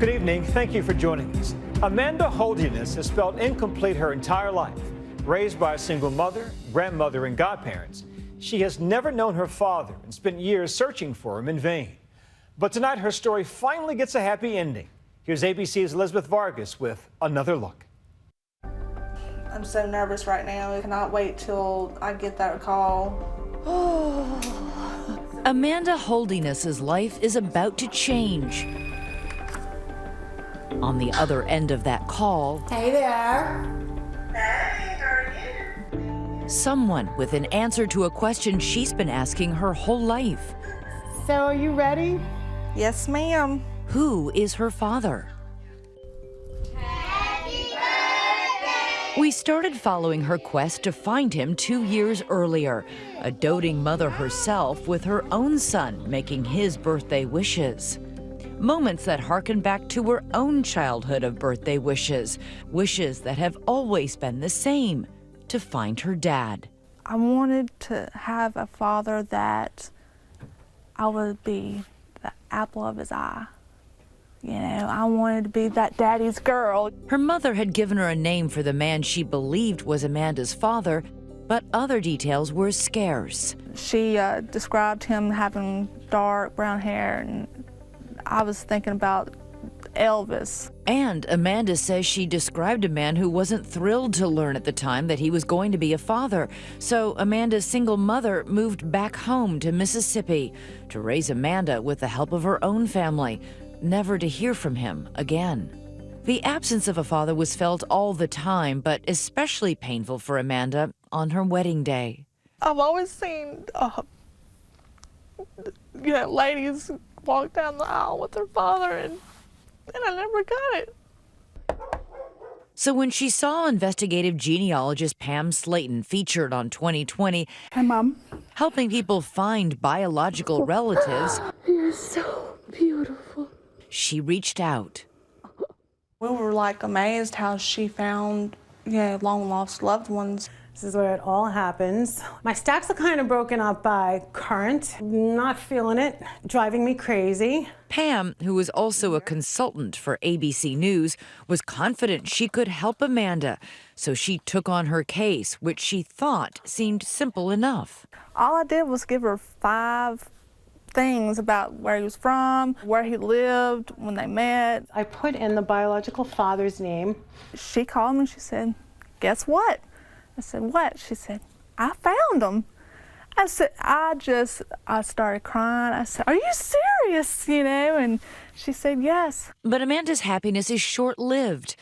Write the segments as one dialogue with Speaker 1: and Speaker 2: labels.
Speaker 1: Good evening. Thank you for joining us. Amanda Holdiness has spelled incomplete her entire life. Raised by a single mother, grandmother, and godparents, she has never known her father and spent years searching for him in vain. But tonight, her story finally gets a happy ending. Here's ABC's Elizabeth Vargas with another look.
Speaker 2: I'm so nervous right now. I cannot wait till I get that call.
Speaker 3: Amanda Holdiness's life is about to change. On the other end of that call,
Speaker 4: Hey there.
Speaker 2: Hey, how are you?
Speaker 3: someone with an answer to a question she's been asking her whole life.
Speaker 4: So are you ready?
Speaker 2: Yes, ma'am.
Speaker 3: Who is her father? We started following her quest to find him 2 years earlier, a doting mother herself with her own son making his birthday wishes. Moments that harken back to her own childhood of birthday wishes, wishes that have always been the same, to find her dad.
Speaker 2: I wanted to have a father that I would be the apple of his eye. You know, I wanted to be that daddy's girl.
Speaker 3: Her mother had given her a name for the man she believed was Amanda's father, but other details were scarce.
Speaker 2: She described him having dark brown hair, and I was thinking about Elvis.
Speaker 3: And Amanda says she described a man who wasn't thrilled to learn at the time that he was going to be a father. So Amanda's single mother moved back home to Mississippi to raise Amanda with the help of her own family, never to hear from him again. The absence of a father was felt all the time, but especially painful for Amanda on her wedding day.
Speaker 2: I've always seen, ladies walk down the aisle with their father, and I never got it.
Speaker 3: So when she saw investigative genealogist Pam Slaton featured on 2020,
Speaker 2: Hi, Mom.
Speaker 3: helping people find biological relatives,
Speaker 4: You're so beautiful.
Speaker 3: she reached out.
Speaker 2: We were amazed how she found, long lost loved ones.
Speaker 4: This is where it all happens. My stacks are kind of broken up by current, not feeling it, driving me crazy.
Speaker 3: Pam, who was also a consultant for ABC News, was confident she could help Amanda. So she took on her case, which she thought seemed simple enough.
Speaker 2: All I did was give her 5 things about where he was from, where he lived, when they met.
Speaker 4: I put in the biological father's name.
Speaker 2: She called me, she said, "Guess what?" I said, "What?" She said, "I found him." I said, I started crying. I said, "Are you serious?" And she said, "Yes."
Speaker 3: But Amanda's happiness is short-lived.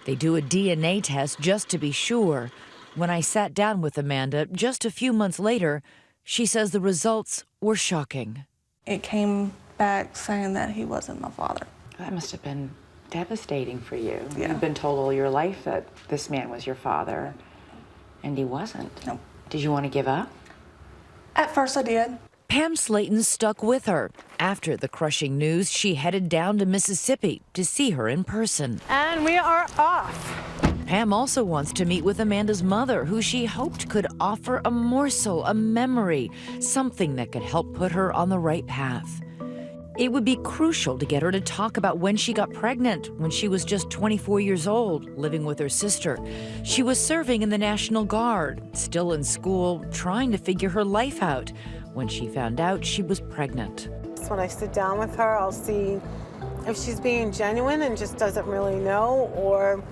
Speaker 3: They do a DNA test just to be sure. When I sat down with Amanda just a few months later, she says the results were shocking.
Speaker 2: It came back saying that he wasn't my father.
Speaker 5: That must have been devastating for you.
Speaker 2: Yeah.
Speaker 5: You've been told all your life that this man was your father, and he wasn't.
Speaker 2: No.
Speaker 5: Did you want to give up?
Speaker 2: At first I did.
Speaker 3: Pam Slaton stuck with her. After the crushing news, she headed down to Mississippi to see her in person.
Speaker 4: And we are off.
Speaker 3: Pam also wants to meet with Amanda's mother, who she hoped could offer a morsel, a memory, something that could help put her on the right path. It would be crucial to get her to talk about when she got pregnant, when she was just 24 years old, living with her sister. She was serving in the National Guard, still in school, trying to figure her life out, when she found out she was pregnant.
Speaker 4: So when I sit down with her, I'll see if she's being genuine and just doesn't really know, or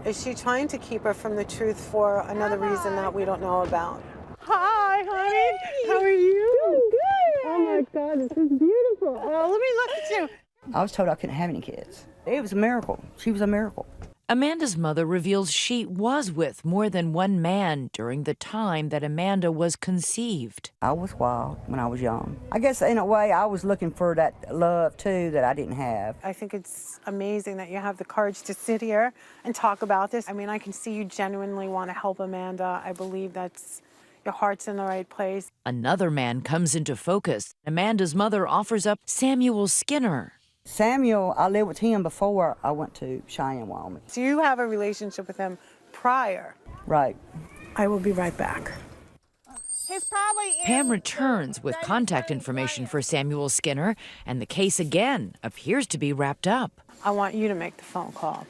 Speaker 4: is she trying to keep her from the truth for another reason that we don't know about. Hi, honey. How are you? Good. Oh my God, this is beautiful. Oh, let me look at you.
Speaker 6: I was told I couldn't have any kids. It was a miracle. She was a miracle.
Speaker 3: Amanda's mother reveals she was with more than one man during the time that Amanda was conceived.
Speaker 6: I was wild when I was young. I guess in a way I was looking for that love too that I didn't have.
Speaker 4: I think it's amazing that you have the courage to sit here and talk about this. I mean, I can see you genuinely want to help Amanda. I believe your heart's in the right place.
Speaker 3: Another man comes into focus. Amanda's mother offers up Samuel Skinner.
Speaker 6: Samuel, I lived with him before I went to Cheyenne, Wyoming.
Speaker 4: So you have a relationship with him prior.
Speaker 6: Right.
Speaker 4: I will be right back. He's probably in.
Speaker 3: Pam returns with contact information for Samuel Skinner, and the case again appears to be wrapped up.
Speaker 4: I want you to make the phone call.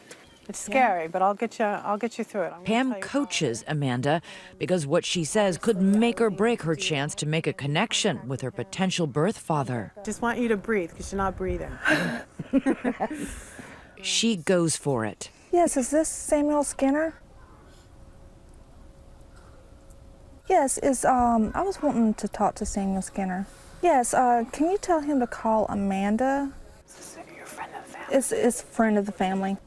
Speaker 4: It's scary, but I'll get you through it.
Speaker 3: Pam coaches Amanda because what she says could make or break her chance to make a connection with her potential birth father.
Speaker 4: Just want you to breathe because you're not breathing.
Speaker 3: She goes for it.
Speaker 2: Yes, is this Samuel Skinner? Yes, I was wanting to talk to Samuel Skinner. Yes, can you tell him to call Amanda?
Speaker 4: Is your friend of the family?
Speaker 2: It's a friend of the family.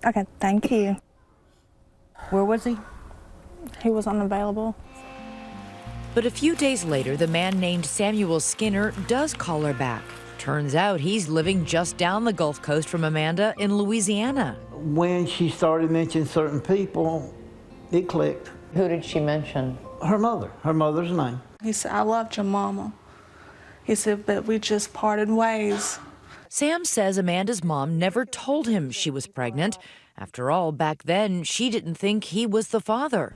Speaker 2: Okay, thank you.
Speaker 6: Where was he?
Speaker 2: He was unavailable.
Speaker 3: But a few days later, the man named Samuel Skinner does call her back. Turns out he's living just down the Gulf Coast from Amanda in Louisiana.
Speaker 7: When she started mentioning certain people, it clicked.
Speaker 5: Who did she mention?
Speaker 7: Her mother's name.
Speaker 2: He said, I loved your mama. He said, but we just parted ways.
Speaker 3: Sam says Amanda's mom never told him she was pregnant. After all, back then, she didn't think he was the father.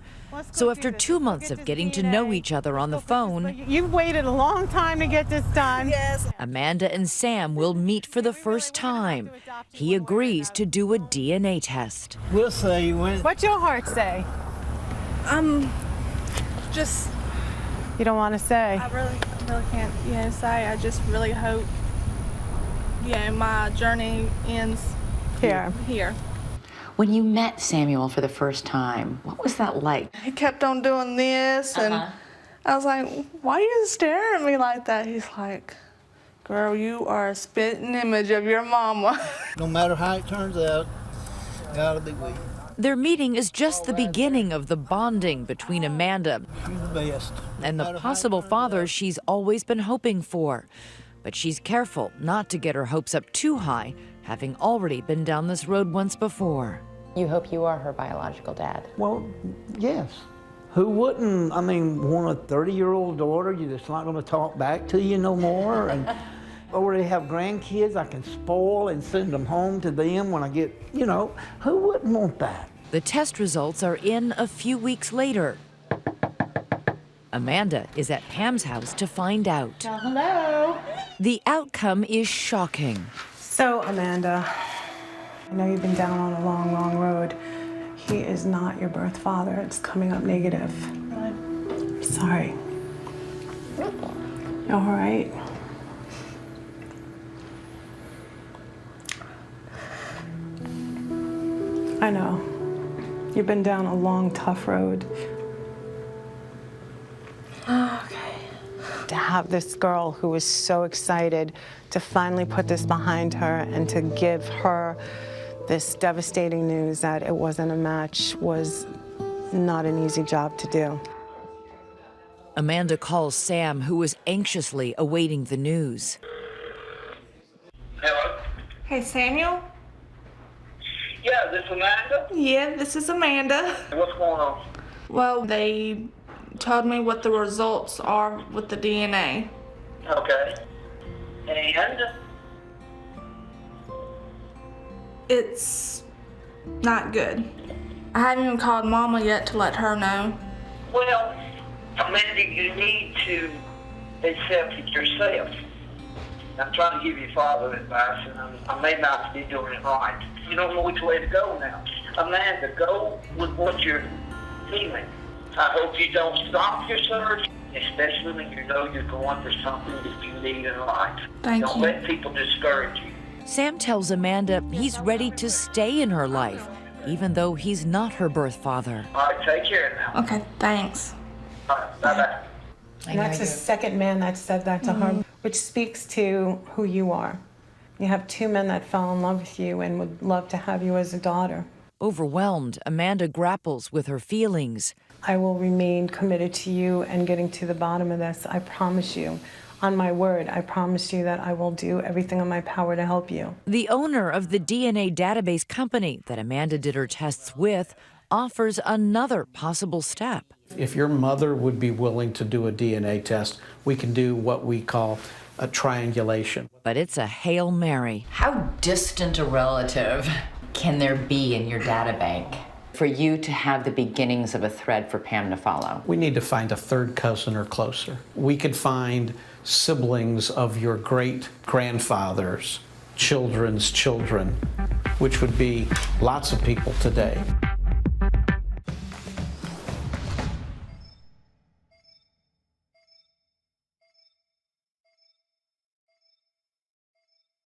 Speaker 3: So after 2 months of getting to know each other on the phone,
Speaker 4: You've waited a long time to get this done.
Speaker 2: Yes.
Speaker 3: Amanda and Sam will meet for the first time. He agrees to do a DNA test.
Speaker 7: We'll see when.
Speaker 4: What's your heart say?
Speaker 2: Just,
Speaker 4: You don't want to say.
Speaker 2: I really can't, say. I just really hope, my journey ends
Speaker 4: Here.
Speaker 2: here.
Speaker 5: When you met Samuel for the first time, what was that like?
Speaker 2: He kept on doing this, and I was like, why are you staring at me like that? He's like, girl, you are a spitting image of your mama.
Speaker 7: No matter how it turns out, gotta be with you.
Speaker 3: Their meeting is just the beginning of the bonding between Amanda
Speaker 7: You're the best.
Speaker 3: and the possible father she's always been hoping for. But she's careful not to get her hopes up too high, having already been down this road once before.
Speaker 5: You hope you are her biological dad.
Speaker 7: Well, yes. Who wouldn't, want a 30-year-old daughter that's not gonna talk back to you no more? And already have grandkids I can spoil and send them home to them when I get, who wouldn't want that?
Speaker 3: The test results are in a few weeks later. Amanda is at Pam's house to find out.
Speaker 4: Hello.
Speaker 3: The outcome is shocking.
Speaker 4: So, Amanda, I know you've been down on a long, long road. He is not your birth father. It's coming up negative. Sorry. You all right? I know. You've been down a long, tough road. Okay. To have this girl who was so excited to finally put this behind her and to give her this devastating news that it wasn't a match was not an easy job to do.
Speaker 3: Amanda calls Sam, who was anxiously awaiting the news.
Speaker 8: Hello?
Speaker 2: Hey, Samuel?
Speaker 8: Yeah, this Amanda?
Speaker 2: Yeah, this is Amanda.
Speaker 8: What's going on?
Speaker 2: Well, they told me what the results are with the DNA.
Speaker 8: Okay. And?
Speaker 2: It's not good. I haven't even called Mama yet to let her know.
Speaker 8: Well, Amanda, you need to accept it yourself. I'm trying to give you father advice, and I may not be doing it right. You don't know which way to go now. Amanda, go with what you're feeling. I hope you don't stop your search, especially when you know you're going for something that you need in life. Don't let people discourage you.
Speaker 3: Sam tells Amanda he's ready to stay in her life, even though he's not her birth father.
Speaker 8: All right, take care now.
Speaker 2: Okay, thanks.
Speaker 8: All right, bye-bye.
Speaker 4: And that's the second man that said that to her, which speaks to who you are. You have two men that fell in love with you and would love to have you as a daughter.
Speaker 3: Overwhelmed, Amanda grapples with her feelings.
Speaker 4: I will remain committed to you and getting to the bottom of this. I promise you. On my word, I promise you that I will do everything in my power to help you.
Speaker 3: The owner of the DNA database company that Amanda did her tests with offers another possible step.
Speaker 9: If your mother would be willing to do a DNA test, we can do what we call a triangulation.
Speaker 3: But it's a Hail Mary.
Speaker 5: How distant a relative can there be in your data bank? for you to have the beginnings of a thread for Pam to follow?
Speaker 9: We need to find a third cousin or closer. We could find siblings of your great-grandfather's children's children, which would be lots of people today.